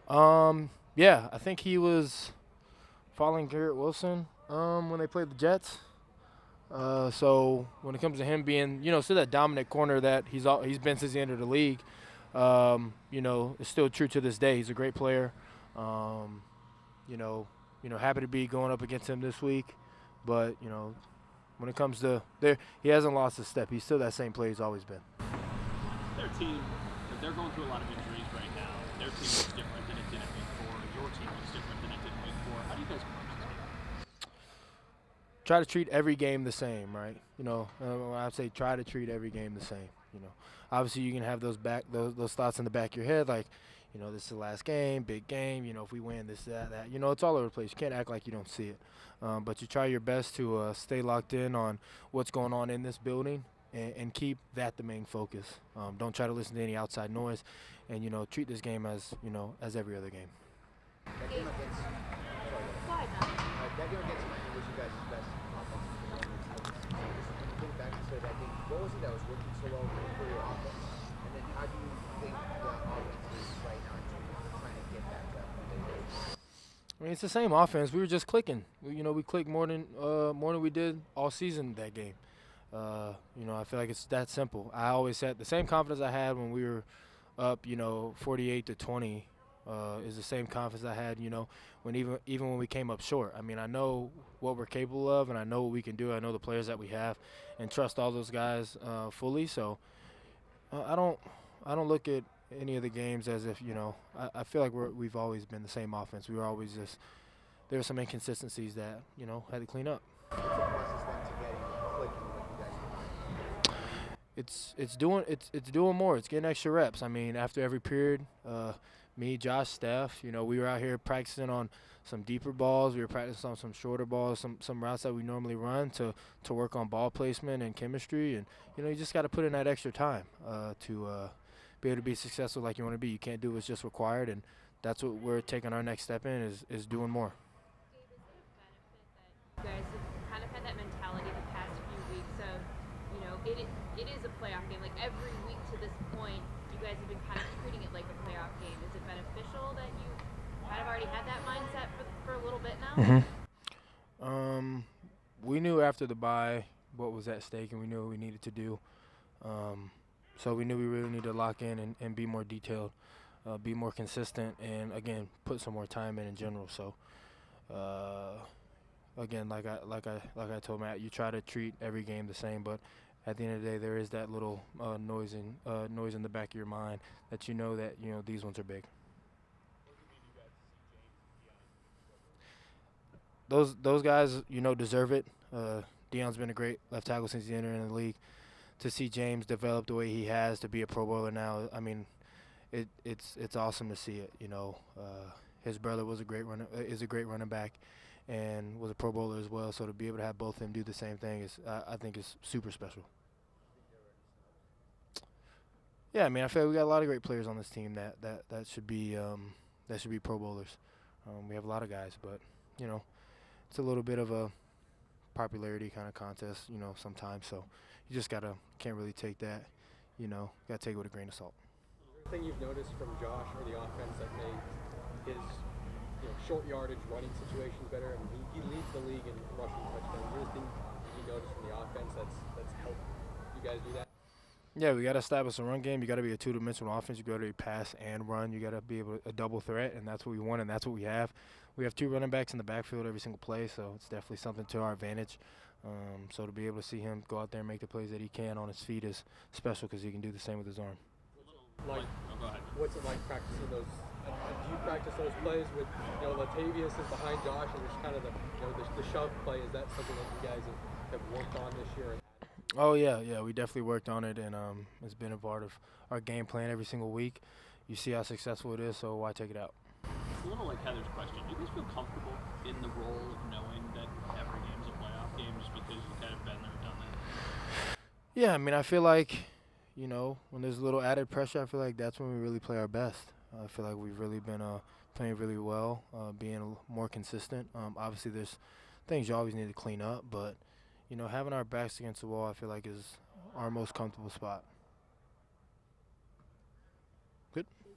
Yeah, I think he was following Garrett Wilson when they played the Jets. So when it comes to him being, still that dominant corner that he's been since the end of the league, it's still true to this day. He's a great player. Um, you know, happy to be going up against him this week. But when it comes to there, he hasn't lost a step. He's still that same player he's always been. Their team, they're going through a lot of injuries right now. Their team looks different than it did at week 4. Your team looks different than it did in week 4. How do you guys approach this game? Try to treat every game the same, right? I say try to treat every game the same. Obviously you can have those thoughts in the back of your head, like, this is the last game, big game. If we win this, that. It's all over the place. You can't act like you don't see it, but you try your best to stay locked in on what's going on in this building and keep that the main focus. Don't try to listen to any outside noise, and treat this game as every other game. That game against, that game against Miami was you guys' best offensive performance of the season. When you think back to that game, what was it that was working so well for your offense? And then how do you think the offense is right now in terms of trying to get back to that point? I mean, it's the same offense. We were just clicking. We clicked more than we did all season that game. I feel like it's that simple. I always had the same confidence I had when we were up, 48-20. Is the same confidence I had, when even when we came up short. I mean, I know what we're capable of, and I know what we can do. I know the players that we have, and trust all those guys fully. So I don't look at any of the games as if I feel like we've always been the same offense. We were always just there were some inconsistencies that had to clean up. What's the process then to getting clicking with you guys? It's doing more. It's getting extra reps. I mean, after every period, me, Josh, Steph, we were out here practicing on some deeper balls. We were practicing on some shorter balls, some routes that we normally run to work on ball placement and chemistry. And you just got to put in that extra time to be able to be successful like you want to be. You can't do what's just required, and that's what we're taking our next step in is doing more. You guys have kind of had that mentality the past few weeks of, it is a playoff game. Like every week to this point, you guys have been kind of treating it like a playoff game. Is it beneficial that you kind of already had that mindset for a little bit now? We knew after the bye what was at stake, and we knew what we needed to do. So we knew we really needed to lock in and be more detailed, be more consistent, and again put some more time in general. So. Again, like I told Matt, you try to treat every game the same, but at the end of the day, there is that little noise in the back of your mind that that these ones are big. Those guys deserve it. Deion's been a great left tackle since he entered in the league. To see James develop the way he has, to be a Pro Bowler now, I mean, it's awesome to see it. His brother is a great running back, and was a Pro Bowler as well. So to be able to have both of them do the same thing I think is super special. Yeah, I mean, I feel like we got a lot of great players on this team that should be Pro Bowlers. We have a lot of guys, but it's a little bit of a popularity kind of contest, sometimes. So you just can't really take that, gotta take it with a grain of salt. Is there anything you've noticed from Josh or the offense that made his short yardage running situations better? I mean, he leads the league in rushing touchdowns. Is there anything you noticed from the offense that's helped you guys do that? Yeah, we got to establish a run game. You got to be a two-dimensional offense. You got to be pass and run. You got to be able to a double threat, and that's what we want, and that's what we have. We have two running backs in the backfield every single play, so it's definitely something to our advantage. So to be able to see him go out there and make the plays that he can on his feet is special because he can do the same with his arm. Go ahead. What's it like practicing those? Do you practice those plays with Latavius is behind Josh, and there's kind of the shove play? Is that something that you guys have worked on this year? Oh yeah, we definitely worked on it, and it's been a part of our game plan every single week. You see how successful it is, so why take it out? It's a little like Heather's question. Do you guys feel comfortable in the role of knowing that every game's a playoff game just because you've kind of been there, done that? Yeah, I mean, I feel like, when there's a little added pressure, I feel like that's when we really play our best. I feel like we've really been playing really well, being more consistent. Obviously, there's things you always need to clean up, but having our backs against the wall, I feel like is our most comfortable spot.